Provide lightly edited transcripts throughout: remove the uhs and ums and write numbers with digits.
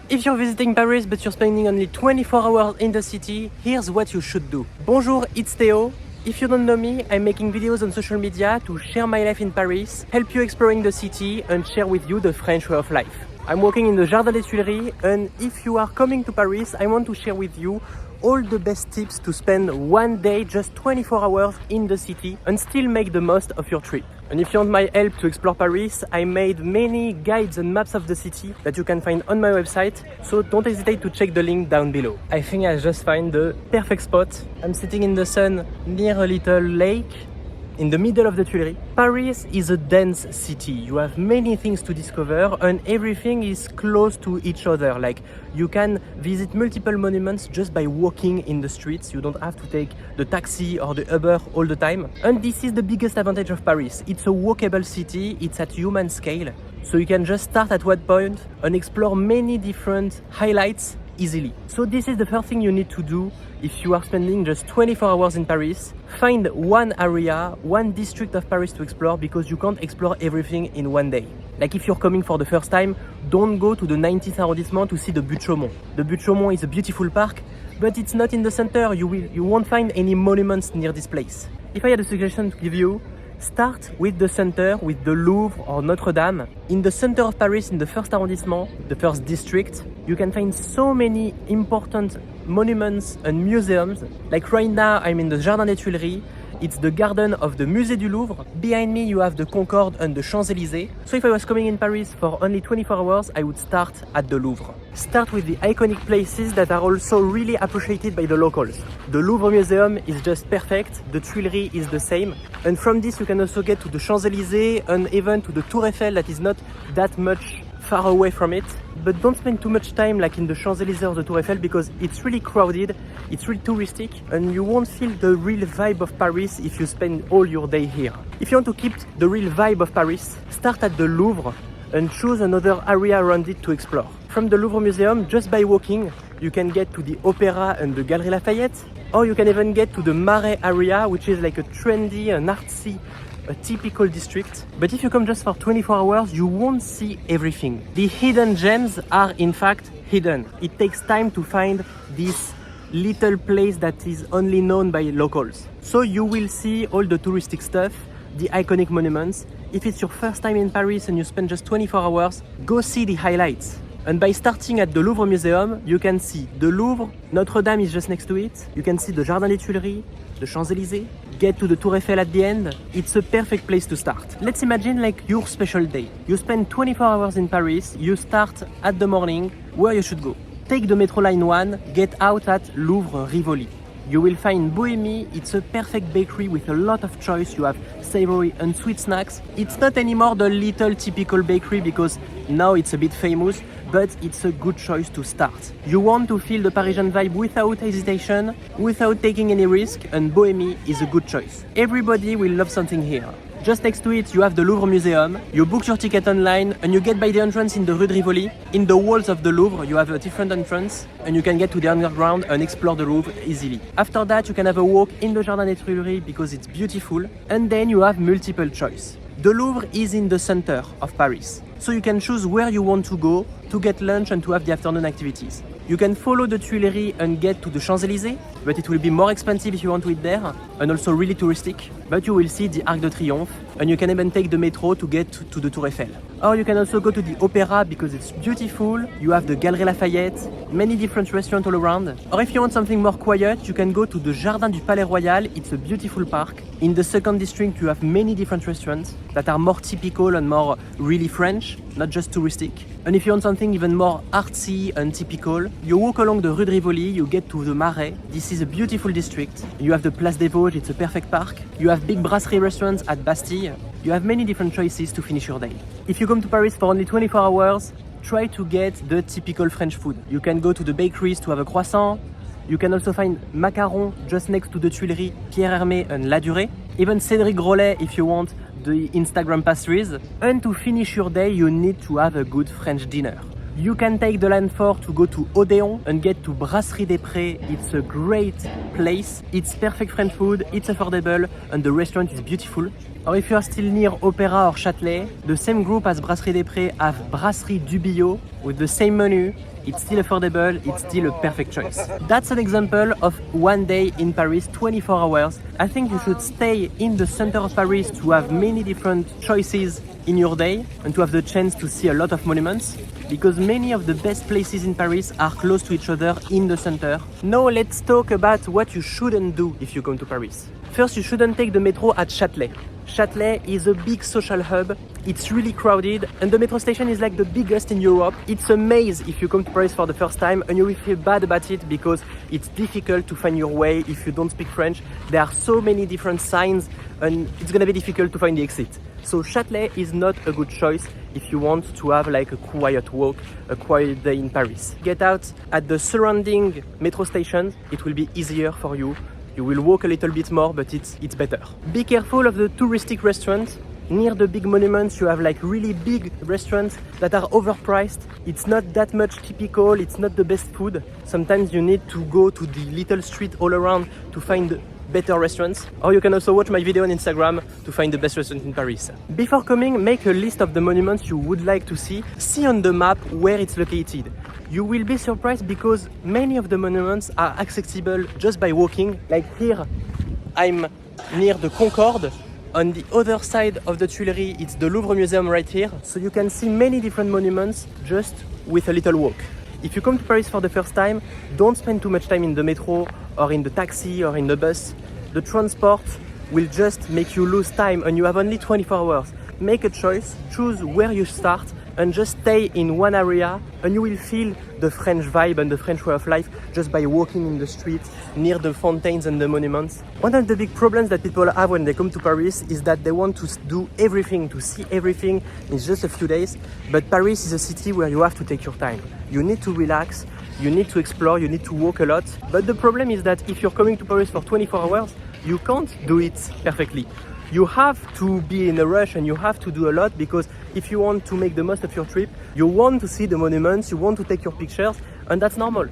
If you're visiting Paris but you're spending only 24 hours in the city, here's what you should do. Bonjour, it's Théo. If you don't know me, I'm making videos on social media to share my life in Paris, help you exploring the city and share with you the French way of life. I'm walking in the Jardin des Tuileries, and if you are coming to Paris, I want to share with you all the best tips to spend one day, just 24 hours in the city and still make the most of your trip. And if you want my help to explore Paris, I made many guides and maps of the city that you can find on my website, so don't hesitate to check the link down below. I think I just found the perfect spot. I'm sitting in the sun near a little lake in the middle of the Tuileries. Paris is a dense city. You have many things to discover and everything is close to each other. Like you can visit multiple monuments just by walking in the streets. You don't have to take the taxi or the Uber all the time. And this is the biggest advantage of Paris. It's a walkable city, it's at human scale. So you can just start at one point and explore many different highlights easily. So this is the first thing you need to do if you are spending just 24 hours in Paris. Find one area, one district of Paris to explore because you can't explore everything in one day. Like if you're coming for the first time, don't go to the 19th arrondissement to see the Butte Chaumont. The Butte Chaumont is a beautiful park, but it's not in the center. You won't find any monuments near this place. If I had a suggestion to give you, start with the center, with the Louvre or Notre Dame. In the center of Paris, in the first arrondissement, the first district, you can find so many important monuments and museums. Like right now, I'm in the Jardin des Tuileries. It's the garden of the Musée du Louvre. Behind me, you have the Concorde and the Champs-Élysées. So if I was coming in Paris for only 24 hours, I would start at the Louvre. Start with the iconic places that are also really appreciated by the locals. The Louvre Museum is just perfect. The Tuileries is the same. And from this, you can also get to the Champs-Élysées and even to the Tour Eiffel that is not that much far away from it. But don't spend too much time like in the Champs-Élysées or the Tour Eiffel because it's really crowded, it's really touristic, and you won't feel the real vibe of Paris if you spend all your day here. If you want to keep the real vibe of Paris, start at the Louvre and choose another area around it to explore. From the Louvre Museum, just by walking, you can get to the Opéra and the Galeries Lafayette, or you can even get to the Marais area, which is like a trendy and artsy a typical district. But if you come just for 24 hours, you won't see everything. The hidden gems are in fact hidden. It takes time to find this little place that is only known by locals. So you will see all the touristic stuff, the iconic monuments. If it's your first time in Paris and you spend just 24 hours, go see the highlights. And by starting at the Louvre Museum, you can see the Louvre, Notre Dame is just next to it. You can see the Jardin des Tuileries, the Champs-Élysées, get to the Tour Eiffel at the end. It's a perfect place to start. Let's imagine like your special day. You spend 24 hours in Paris, you start at the morning, where you should go. Take the Metro Line 1, get out at Louvre Rivoli. You will find Bohémie, it's a perfect bakery with a lot of choice. You have savory and sweet snacks. It's not anymore the little typical bakery because now it's a bit famous, but it's a good choice to start. You want to feel the Parisian vibe without hesitation, without taking any risk, and Bohémie is a good choice. Everybody will love something here. Just next to it, you have the Louvre Museum. You book your ticket online and you get by the entrance in the Rue de Rivoli. In the walls of the Louvre, you have a different entrance and you can get to the underground and explore the Louvre easily. After that, you can have a walk in the Jardin des Tuileries because it's beautiful. And then you have multiple choice. The Louvre is in the center of Paris. So you can choose where you want to go to get lunch and to have the afternoon activities. You can follow the Tuileries and get to the Champs-Élysées, but it will be more expensive if you want to eat there, and also really touristic. But you will see the Arc de Triomphe, and you can even take the metro to get to the Tour Eiffel. Or you can also go to the Opéra because it's beautiful. You have the Galeries Lafayette, many different restaurants all around. Or if you want something more quiet, you can go to the Jardin du Palais Royal. It's a beautiful park. In the second district, you have many different restaurants that are more typical and more really French, not just touristic. And if you want something even more artsy and typical, you walk along the Rue de Rivoli, you get to the Marais. This is a beautiful district. You have the Place des Vosges, it's a perfect park. You have big brasserie restaurants at Bastille. You have many different choices to finish your day. If you come to Paris for only 24 hours, try to get the typical French food. You can go to the bakeries to have a croissant. You can also find macarons just next to the Tuileries, Pierre Hermé and La Durée. Even Cédric Grolet if you want the Instagram pastries. And to finish your day, you need to have a good French dinner. You can take the line 4 to go to Odéon and get to Brasserie des Prés. It's a great place. It's perfect French food, it's affordable, and the restaurant is beautiful. Or if you are still near Opéra or Châtelet, the same group as Brasserie des Prés have Brasserie du Billot with the same menu. It's still affordable, it's still a perfect choice. That's an example of one day in Paris, 24 hours. I think you should stay in the center of Paris to have many different choices in your day and to have the chance to see a lot of monuments, because many of the best places in Paris are close to each other in the center. Now let's talk about what you shouldn't do if you come to Paris. First, you shouldn't take the metro at Châtelet. Châtelet is a big social hub, it's really crowded, and the metro station is like the biggest in Europe. It's a maze if you come to Paris for the first time, and you will feel bad about it because it's difficult to find your way if you don't speak French. There are so many different signs, and it's gonna be difficult to find the exit. So Châtelet is not a good choice if you want to have like a quiet walk, a quiet day in Paris. Get out at the surrounding metro stations, it will be easier for you. You will walk a little bit more, but it's better. Be careful of the touristic restaurants. Near the big monuments, you have like really big restaurants that are overpriced. It's not that much typical, it's not the best food. Sometimes you need to go to the little street all around to find better restaurants. Or you can also watch my video on Instagram to find the best restaurant in Paris. Before coming, make a list of the monuments you would like to see. See on the map where it's located. You will be surprised because many of the monuments are accessible just by walking. Like here, I'm near the Concorde. On the other side of the Tuileries, it's the Louvre Museum right here. So you can see many different monuments just with a little walk. If you come to Paris for the first time, don't spend too much time in the metro or in the taxi or in the bus. The transport will just make you lose time and you have only 24 hours. Make a choice, choose where you start and just stay in one area and you will feel the French vibe and the French way of life just by walking in the street near the fountains and the monuments. One of the big problems that people have when they come to Paris is that they want to do everything, to see everything in just a few days. But Paris is a city where you have to take your time. You need to relax, you need to explore, you need to walk a lot. But the problem is that if you're coming to Paris for 24 hours, you can't do it perfectly. You have to be in a rush and you have to do a lot because if you want to make the most of your trip, you want to see the monuments, you want to take your pictures, and that's normal.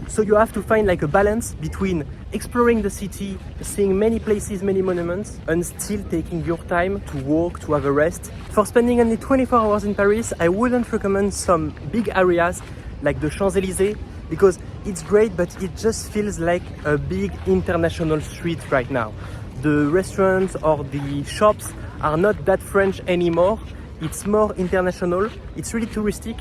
So you have to find like a balance between exploring the city, seeing many places, many monuments, and still taking your time to walk, to have a rest. For spending only 24 hours in Paris, I wouldn't recommend some big areas like the Champs-Élysées because it's great, but it just feels like a big international street right now. The restaurants or the shops are not that French anymore. It's more international, it's really touristic,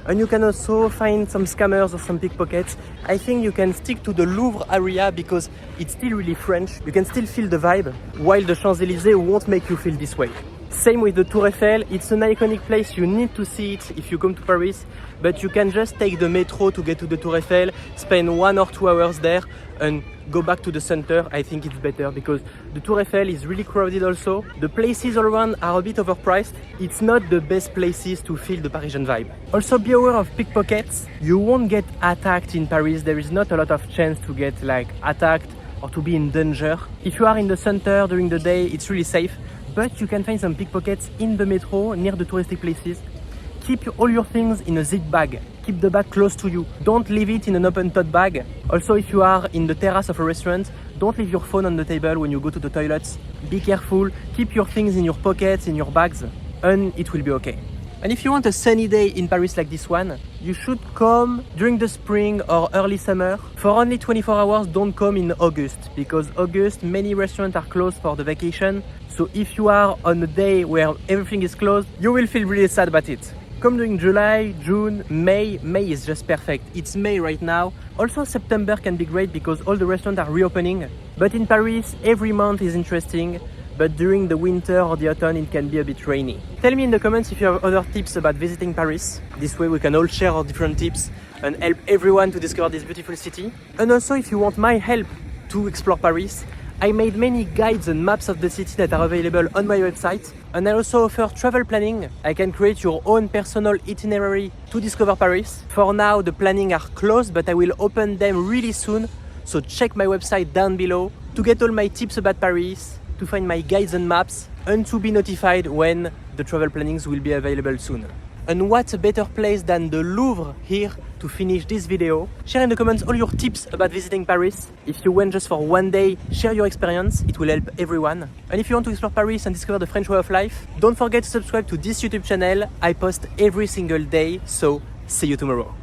and you can also find some scammers or some pickpockets. I think you can stick to the Louvre area because it's still really French. You can still feel the vibe, while the Champs-Élysées won't make you feel this way. Same with the Tour Eiffel, it's an iconic place, you need to see it if you come to Paris, but you can just take the metro to get to the Tour Eiffel, spend 1 or 2 hours there, and go back to the center. I think it's better because the Tour Eiffel is really crowded also. The places all around are a bit overpriced. It's not the best places to feel the Parisian vibe. Also be aware of pickpockets. You won't get attacked in Paris. There is not a lot of chance to get like attacked or to be in danger. If you are in the center during the day, it's really safe. But you can find some pickpockets in the metro near the touristic places. Keep all your things in a zip bag. Keep the bag close to you. Don't leave it in an open tote bag. Also, if you are in the terrace of a restaurant, don't leave your phone on the table when you go to the toilets. Be careful. Keep your things in your pockets, in your bags, and it will be okay. And if you want a sunny day in Paris like this one, you should come during the spring or early summer. For only 24 hours, don't come in August, because August, many restaurants are closed for the vacation. So if you are on a day where everything is closed, you will feel really sad about it. Come during July, June, May. May is just perfect. It's May right now. Also September can be great because all the restaurants are reopening. But in Paris, every month is interesting. But during the winter or the autumn, it can be a bit rainy. Tell me in the comments if you have other tips about visiting Paris. This way we can all share our different tips and help everyone to discover this beautiful city. And also if you want my help to explore Paris, I made many guides and maps of the city that are available on my website. And I also offer travel planning. I can create your own personal itinerary to discover Paris. For now, the planning are closed, but I will open them really soon. So check my website down below to get all my tips about Paris, to find my guides and maps, and to be notified when the travel plannings will be available soon. And what a better place than the Louvre here to finish this video. Share in the comments all your tips about visiting Paris. If you went just for one day, share your experience, it will help everyone. And if you want to explore Paris and discover the French way of life, don't forget to subscribe to this YouTube channel. I post every single day, so see you tomorrow.